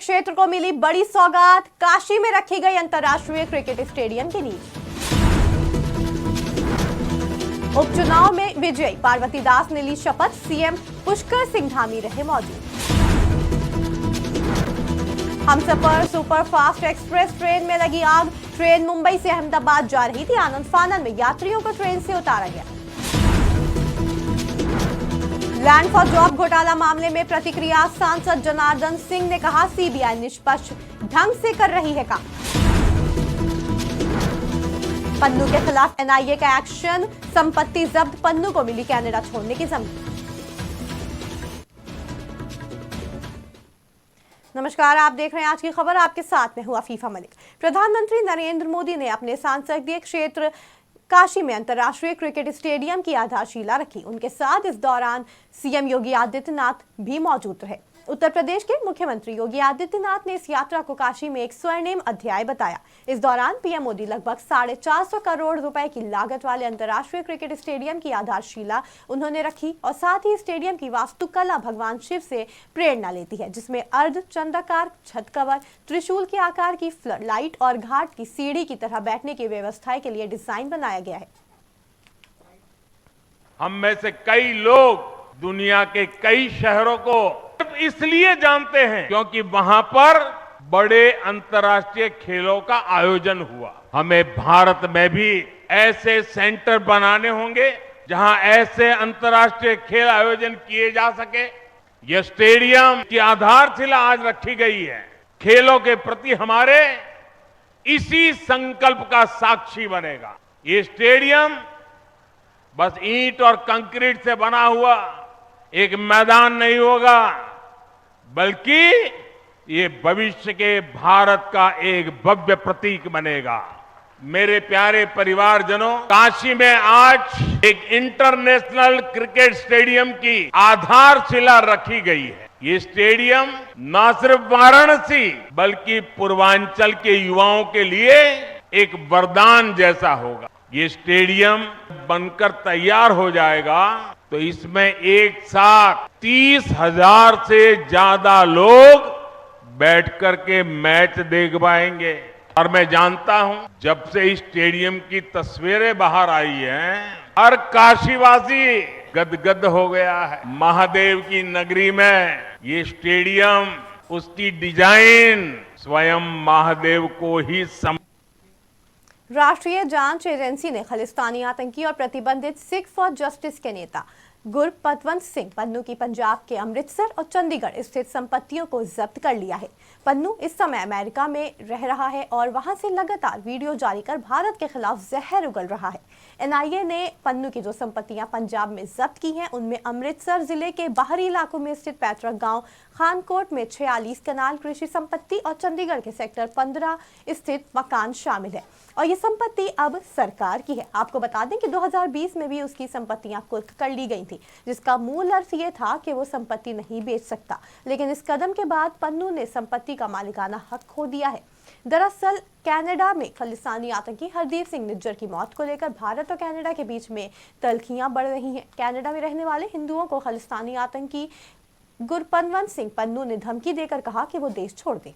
क्षेत्र को मिली बड़ी सौगात, काशी में रखी गई अंतर्राष्ट्रीय क्रिकेट स्टेडियम की नींव। उपचुनाव में विजयी पार्वती दास ने ली शपथ, सीएम पुष्कर सिंह धामी रहे मौजूद। हमसफर सुपरफास्ट एक्सप्रेस ट्रेन में लगी आग, ट्रेन मुंबई से अहमदाबाद जा रही थी। आनंद फानन में यात्रियों को ट्रेन से उतारा गया। लैंड फॉर जॉब घोटाला मामले में प्रतिक्रिया, सांसद जनार्दन सिंह ने कहा सीबीआई निष्पक्ष ढंग से कर रही है काम। पन्नू के खिलाफ एनआईए का एक्शन, संपत्ति जब्त, पन्नू को मिली कनाडा छोड़ने की जमीन। नमस्कार, आप देख रहे हैं आज की खबर। आपके साथ में हूं अफीफा मलिक। प्रधानमंत्री नरेंद्र मोदी ने अपने संसदीय क्षेत्र काशी में अंतर्राष्ट्रीय क्रिकेट स्टेडियम की आधारशिला रखी। उनके साथ इस दौरान सीएम योगी आदित्यनाथ भी मौजूद रहे। उत्तर प्रदेश के मुख्यमंत्री योगी आदित्यनाथ ने इस यात्रा को काशी में एक स्वर्णिम अध्याय बताया। इस दौरान पीएम मोदी लगभग 450 करोड़ रुपए की लागत वाले अंतर्राष्ट्रीय क्रिकेट स्टेडियम की आधारशिला उन्होंने रखी और साथ ही स्टेडियम की वास्तुकला भगवान शिव से प्रेरणा लेती है, जिसमें अर्ध चंद्राकार छत कवर, त्रिशूल के आकार की फ्लड लाइट और घाट की सीढ़ी की तरह बैठने की व्यवस्था के लिए डिजाइन बनाया गया है। हम में से कई लोग दुनिया के कई शहरों को इसलिए जानते हैं क्योंकि वहां पर बड़े अंतर्राष्ट्रीय खेलों का आयोजन हुआ। हमें भारत में भी ऐसे सेंटर बनाने होंगे जहां ऐसे अंतर्राष्ट्रीय खेल आयोजन किए जा सके। यह स्टेडियम की आधारशिला आज रखी गई है। खेलों के प्रति हमारे इसी संकल्प का साक्षी बनेगा। ये स्टेडियम बस ईंट और कंक्रीट से बना हुआ एक मैदान नहीं होगा, बल्कि ये भविष्य के भारत का एक भव्य प्रतीक बनेगा। मेरे प्यारे परिवारजनों, काशी में आज एक इंटरनेशनल क्रिकेट स्टेडियम की आधारशिला रखी गई है। ये स्टेडियम न सिर्फ वाराणसी बल्कि पूर्वांचल के युवाओं के लिए एक वरदान जैसा होगा। ये स्टेडियम बनकर तैयार हो जाएगा तो इसमें एक साथ 30,000 से ज्यादा लोग बैठ कर के मैच देख पाएंगे। और मैं जानता हूं, जब से इस स्टेडियम की तस्वीरें बाहर आई हैं, हर काशीवासी गदगद हो गया है। महादेव की नगरी में ये स्टेडियम, उसकी डिजाइन स्वयं महादेव को ही राष्ट्रीय जांच एजेंसी ने खालिस्तानी आतंकी और प्रतिबंधित सिख फॉर जस्टिस के नेता गुरपतवंत सिंह पन्नू की पंजाब के अमृतसर और चंडीगढ़ स्थित संपत्तियों को जब्त कर लिया है। पन्नू इस समय अमेरिका में रह रहा है और वहां से लगातार वीडियो जारी कर भारत के खिलाफ जहर उगल रहा है। एनआईए ने पन्नू की जो संपत्तियां पंजाब में जब्त की हैं, उनमें अमृतसर जिले के बाहरी इलाकों में स्थित पैतृक गांव खानकोट में 46 कनाल कृषि संपत्ति और चंडीगढ़ के सेक्टर 15 स्थित मकान शामिल है और ये संपत्ति अब सरकार की है। आपको बता दें कि 2020 में भी उसकी संपत्तियां कुर्क कर ली गई थी, जिसका मूल अर्थ ये था कि वो संपत्ति नहीं बेच सकता। लेकिन इस कदम के बाद पन्नू ने संपत्ति का मालिकाना हक खो दिया है। दरअसल कनाडा में खालिस्तानी आतंकी हरदीप सिंह निज्जर की मौत को लेकर भारत और कनाडा के बीच में तल्खियां बढ़ रही हैं। कनाडा में रहने वाले हिंदुओं को खालिस्तानी आतंकी गुरपतवंत सिंह पन्नू ने धमकी देकर कहा कि वो देश छोड़ दें।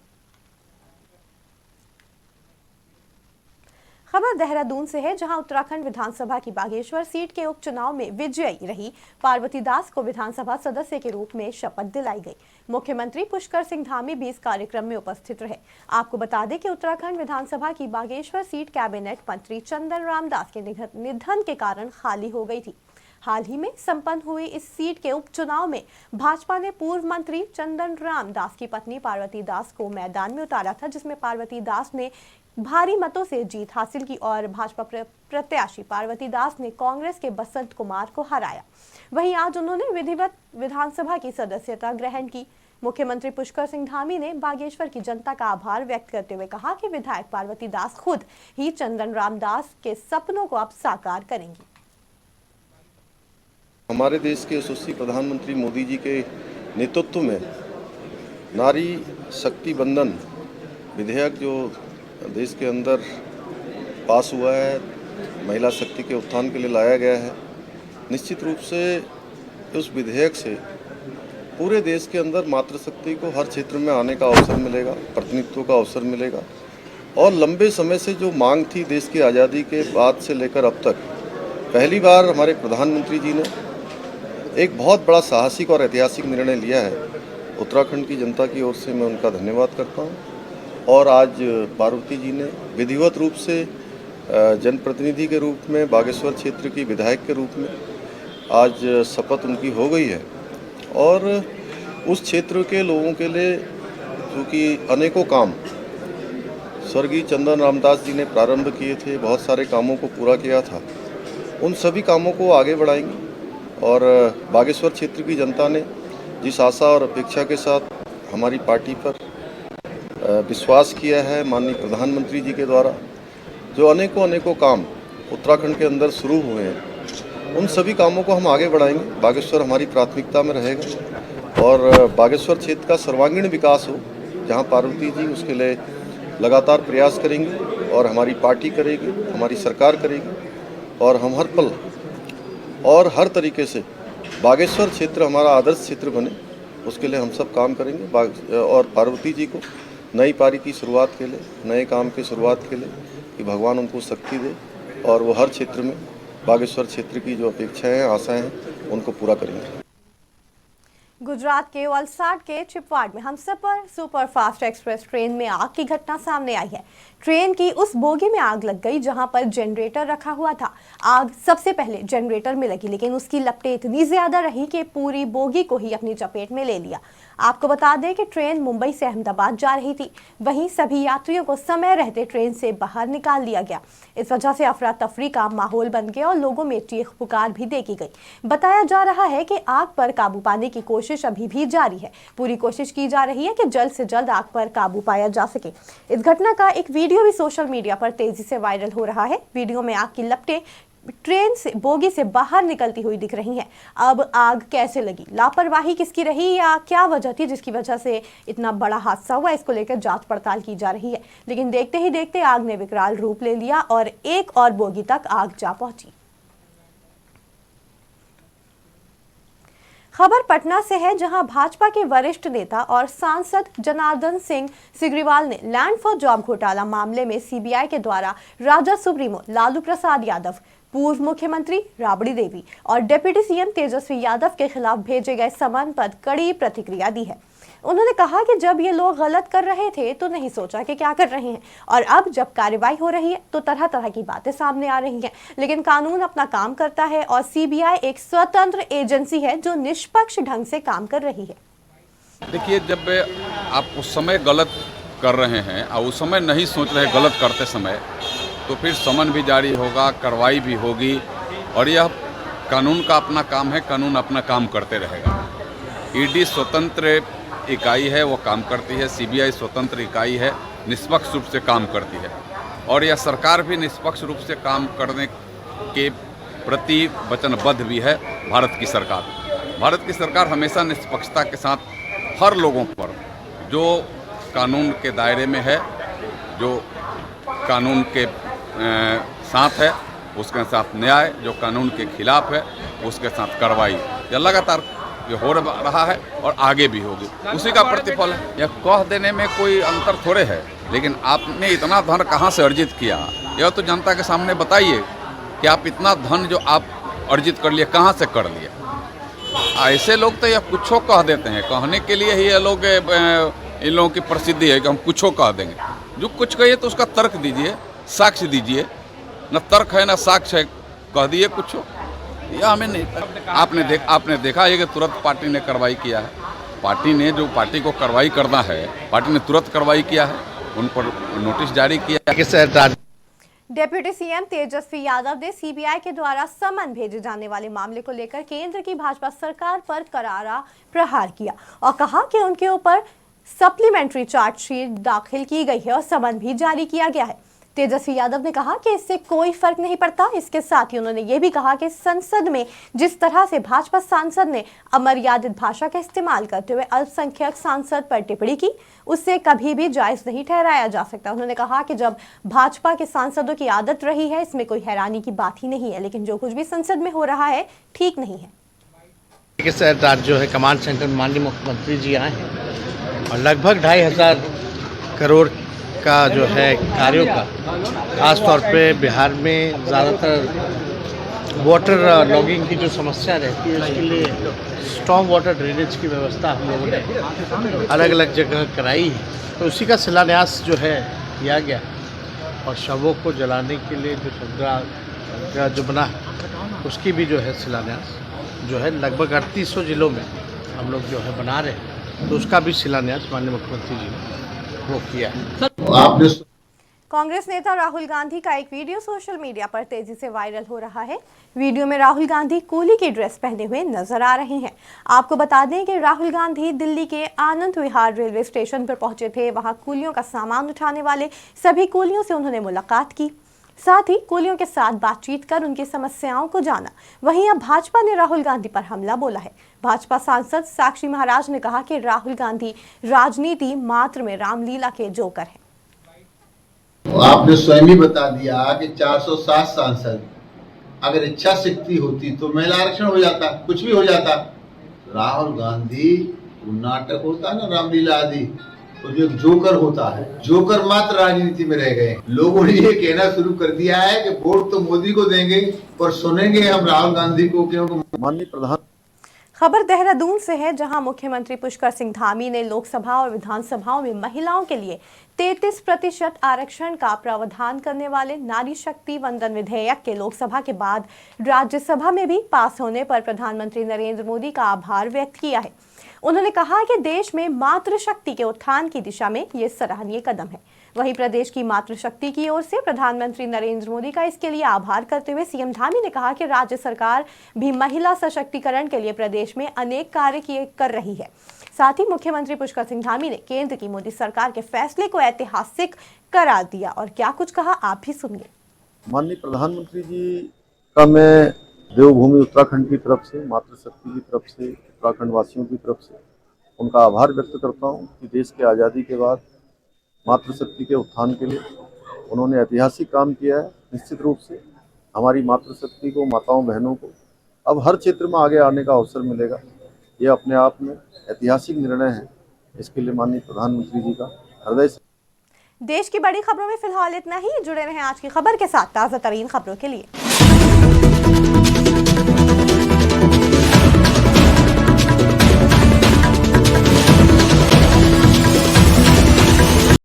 खबर देहरादून से है, जहां उत्तराखंड विधानसभा की बागेश्वर सीट के उपचुनाव में विजयी रही पार्वती दास को विधानसभा सदस्य के रूप में शपथ दिलाई गई। मुख्यमंत्री पुष्कर सिंह धामी भी इस कार्यक्रम में उपस्थित रहे। आपको बता दें कि उत्तराखंड विधानसभा की बागेश्वर सीट कैबिनेट मंत्री चंदन राम दास के निधन के कारण खाली हो गई थी। हाल ही में संपन्न हुई इस सीट के उपचुनाव में भाजपा ने पूर्व मंत्री चंदन राम दास की पत्नी पार्वती दास को मैदान में उतारा था, जिसमें पार्वती दास ने भारी मतों से जीत हासिल की और भाजपा प्रत्याशी पार्वती दास ने कांग्रेस के बसंत कुमार को हराया। वहीं आज उन्होंने विधिवत विधानसभा की सदस्यता ग्रहण की। मुख्यमंत्री पुष्कर सिंह धामी ने बागेश्वर की जनता का आभार व्यक्त करते हुए कहा कि विधायक पार्वती दास खुद ही चंदन राम दास के सपनों को अब साकार करेंगी। हमारे देश के यशस्वी प्रधानमंत्री मोदी जी के नेतृत्व में नारी शक्ति बंधन विधेयक जो देश के अंदर पास हुआ है, महिला शक्ति के उत्थान के लिए लाया गया है। निश्चित रूप से उस विधेयक से पूरे देश के अंदर मातृशक्ति को हर क्षेत्र में आने का अवसर मिलेगा, प्रतिनिधित्व का अवसर मिलेगा। और लंबे समय से जो मांग थी देश की आज़ादी के बाद से लेकर अब तक, पहली बार हमारे प्रधानमंत्री जी ने एक बहुत बड़ा साहसिक और ऐतिहासिक निर्णय लिया है। उत्तराखंड की जनता की ओर से मैं उनका धन्यवाद करता हूँ। और आज पार्वती जी ने विधिवत रूप से जनप्रतिनिधि के रूप में, बागेश्वर क्षेत्र की विधायक के रूप में आज शपथ उनकी हो गई है। और उस क्षेत्र के लोगों के लिए क्योंकि अनेकों काम स्वर्गीय चंदन रामदास जी ने प्रारंभ किए थे, बहुत सारे कामों को पूरा किया था, उन सभी कामों को आगे बढ़ाएंगे। और बागेश्वर क्षेत्र की जनता ने जिस आशा और अपेक्षा के साथ हमारी पार्टी पर विश्वास किया है, माननीय प्रधानमंत्री जी के द्वारा जो अनेकों काम उत्तराखंड के अंदर शुरू हुए हैं, उन सभी कामों को हम आगे बढ़ाएंगे। बागेश्वर हमारी प्राथमिकता में रहेगा और बागेश्वर क्षेत्र का सर्वांगीण विकास हो, जहां पार्वती जी उसके लिए लगातार प्रयास करेंगी और हमारी पार्टी करेगी, हमारी सरकार करेगी। और हम हर पल और हर तरीके से बागेश्वर क्षेत्र हमारा आदर्श क्षेत्र बने, उसके लिए हम सब काम करेंगे। और पार्वती जी को नई पारी की शुरुआत के लिए, नए काम की शुरुआत के लिए कि भगवान उनको शक्ति दे और वो हर क्षेत्र में बागेश्वर क्षेत्र की जो अपेक्षाएं हैं, आशाएं हैं, उनको पूरा करेंगे। गुजरात के वलसाड के चिपवाड़ में हमसफर सुपरफास्ट एक्सप्रेस ट्रेन में आग की घटना सामने आई है। ट्रेन की उस बोगी में आग लग गई जहां पर जनरेटर रखा हुआ था। आग सबसे पहले जनरेटर में लगी, लेकिन उसकी लपटें इतनी ज्यादा रही कि पूरी बोगी को ही अपनी चपेट में ले लिया। आपको बता दें कि ट्रेन मुंबई से अहमदाबाद जा रही थी। वहीं सभी यात्रियों को समय रहते ट्रेन से बाहर निकाल लिया गया। इस वजह से अफरा तफरी का माहौल बन गया और लोगों में चीख पुकार भी देखी गई। बताया जा रहा है कि आग पर काबू पाने की कोशिश अभी भी जारी है। पूरी कोशिश की जा रही है कि जल्द से जल्द आग पर काबू पाया जा सके। इस घटना का एक वीडियो भी सोशल मीडिया पर तेजी से वायरल हो रहा है। वीडियो में आग की लपटें ट्रेन से बोगी से बाहर निकलती हुई दिख रही हैं। अब आग कैसे लगी, लापरवाही किसकी रही या क्या वजह थी जिसकी वजह से इतना बड़ा हादसा हुआ, इसको लेकर जांच पड़ताल की जा रही है। लेकिन देखते ही देखते आग ने विकराल रूप ले लिया और एक और बोगी तक आग जा पहुंची। खबर पटना से है, जहां भाजपा के वरिष्ठ नेता और सांसद जनार्दन सिंह सिग्रीवाल ने लैंड फॉर जॉब घोटाला मामले में सीबीआई के द्वारा राजद सुप्रीमो लालू प्रसाद यादव, पूर्व मुख्यमंत्री राबड़ी देवी और डिप्टी सीएम तेजस्वी यादव के खिलाफ भेजे गए समन पर कड़ी प्रतिक्रिया दी है। उन्होंने कहा कि जब ये लोग गलत कर रहे थे तो नहीं सोचा कि क्या कर रहे हैं, और अब जब कार्रवाई हो रही है तो तरह तरह की बातें सामने आ रही हैं। लेकिन कानून अपना काम करता है और सीबीआई एक स्वतंत्र एजेंसी है जो निष्पक्ष ढंग से काम कर रही है। देखिए, जब आप उस समय गलत कर रहे हैं और उस समय नहीं सोच रहे गलत करते समय, तो फिर समन भी जारी होगा, कार्रवाई भी होगी और यह कानून का अपना काम है, कानून अपना काम करते रहेगा। ईडी स्वतंत्र इकाई है, वो काम करती है। सीबीआई स्वतंत्र इकाई है, निष्पक्ष रूप से काम करती है और यह सरकार भी निष्पक्ष रूप से काम करने के प्रति वचनबद्ध भी है। भारत की सरकार हमेशा निष्पक्षता के साथ हर लोगों पर, जो कानून के दायरे में है, जो कानून के साथ है उसके साथ न्याय, जो कानून के खिलाफ है उसके साथ कार्रवाई, यह लगातार ये हो रहा है और आगे भी होगी। उसी का प्रतिफल है। यह कह देने में कोई अंतर थोड़े है, लेकिन आपने इतना धन कहाँ से अर्जित किया, यह तो जनता के सामने बताइए कि आप इतना धन जो आप अर्जित कर लिए कहाँ से कर लिए। ऐसे लोग तो यह कुछो कह देते हैं, कहने के लिए ही ये लोग, इन लोगों की प्रसिद्धि है कि हम कुछो कह देंगे। जो कुछ कहिए तो उसका तर्क दीजिए, साक्ष्य दीजिए। न तर्क है न साक्ष्य है, कह दिए कुछो, यह हमें नहीं। आपने देखा है कि तुरंत पार्टी ने कार्रवाई किया है। पार्टी ने जो पार्टी को कार्रवाई करना है, पार्टी ने तुरंत कार्रवाई किया है, उन पर नोटिस जारी किया है। डिप्टी सीएम तेजस्वी यादव ने सीबीआई के द्वारा समन भेजे जाने वाले मामले को लेकर केंद्र की भाजपा सरकार पर करारा प्रहार किया और कहा कि उनके ऊपर सप्लीमेंट्री चार्जशीट दाखिल की गई है और समन भी जारी किया गया है। तेजस्वी यादव ने कहा कि इससे कोई फर्क नहीं पड़ता। इसके साथ ही उन्होंने ये भी कहा कि संसद में जिस तरह से भाजपा सांसद ने अमर्यादित भाषा का इस्तेमाल करते हुए अल्पसंख्यक सांसद पर टिप्पणी की, उससे कभी भी जायज नहीं ठहराया जा सकता। उन्होंने कहा कि जब भाजपा के सांसदों की आदत रही है, इसमें कोई हैरानी की बात ही नहीं है, लेकिन जो कुछ भी संसद में हो रहा है ठीक नहीं है। के तहत आज जो है कमांड सेंटर में माननीय मुख्यमंत्री जी आए हैं और लगभग 2,500 करोड़ का जो है कार्यों का खास तौर पे बिहार में ज़्यादातर वाटर लॉगिंग की जो समस्या रहती है उसके लिए स्ट्रॉन्ग वाटर ड्रेनेज की व्यवस्था हम लोगों ने अलग अलग जगह कराई है, तो उसी का शिलान्यास जो है किया गया और शवों को जलाने के लिए जो संग्रह जो बना है उसकी भी जो है शिलान्यास जो है लगभग 3800 जिलों में हम लोग जो है बना रहे हैं, तो उसका भी शिलान्यास माननीय मुख्यमंत्री जी ने वो किया है। कांग्रेस नेता राहुल गांधी का एक वीडियो सोशल मीडिया पर तेजी से वायरल हो रहा है। वीडियो में राहुल गांधी कूली की ड्रेस पहने हुए नजर आ रहे हैं। आपको बता दें कि राहुल गांधी दिल्ली के आनंद विहार रेलवे स्टेशन पर पहुंचे थे। वहां कूलियों का सामान उठाने वाले सभी कूलियों से उन्होंने मुलाकात की, साथ ही कूलियों के साथ बातचीत कर उनकी समस्याओं को जाना। वहीं अब भाजपा ने राहुल गांधी पर हमला बोला है। भाजपा सांसद साक्षी महाराज ने कहा कि राहुल गांधी राजनीति मात्र में रामलीला के जोकर हैं। आपने स्वयं ही बता दिया कि 407 सांसद अगर इच्छा शक्ति होती तो महिला आरक्षण हो जाता, कुछ भी हो जाता। राहुल गांधी नाटक होता है ना, रामलीला आदि, तो जो जोकर होता है, जोकर मात्र राजनीति में रह गए। लोगों ने ये कहना शुरू कर दिया है कि वोट तो मोदी को देंगे पर सुनेंगे हम राहुल गांधी को, क्योंकि माननीय प्रधान। खबर देहरादून से है, जहां मुख्यमंत्री पुष्कर सिंह धामी ने लोकसभा और विधानसभाओं में महिलाओं के लिए 33% आरक्षण का प्रावधान करने वाले नारी शक्ति वंदन विधेयक के लोकसभा के बाद राज्यसभा में भी पास होने पर प्रधानमंत्री नरेंद्र मोदी का आभार व्यक्त किया है। उन्होंने कहा कि देश में मातृशक्ति के उत्थान की दिशा में ये सराहनीय कदम है। वहीं प्रदेश की मातृशक्ति की ओर से प्रधानमंत्री नरेंद्र मोदी का इसके लिए आभार करते हुए सीएम धामी ने कहा कि राज्य सरकार भी महिला सशक्तिकरण के लिए प्रदेश में अनेक कार्य कर रही है। साथ ही मुख्यमंत्री पुष्कर सिंह धामी ने केंद्र की मोदी सरकार के फैसले को ऐतिहासिक करार दिया और क्या कुछ कहा आप भी सुनिए। माननीय प्रधानमंत्री जी का मैं देवभूमि उत्तराखंड की तरफ से, मातृशक्ति की तरफ से, उत्तराखंड वासियों की तरफ से उनका आभार व्यक्त करता हूं कि देश के आज़ादी के बाद मातृशक्ति के उत्थान के लिए उन्होंने ऐतिहासिक काम किया है। निश्चित रूप से हमारी मातृशक्ति को, माताओं बहनों को अब हर क्षेत्र में आगे आने का अवसर मिलेगा। ये अपने आप में ऐतिहासिक निर्णय है। इसके लिए माननीय प्रधानमंत्री जी का हृदय से। देश की बड़ी खबरों में फिलहाल इतना ही। जुड़े रहें आज की खबर के साथ ताज़ा तरीन खबरों के लिए।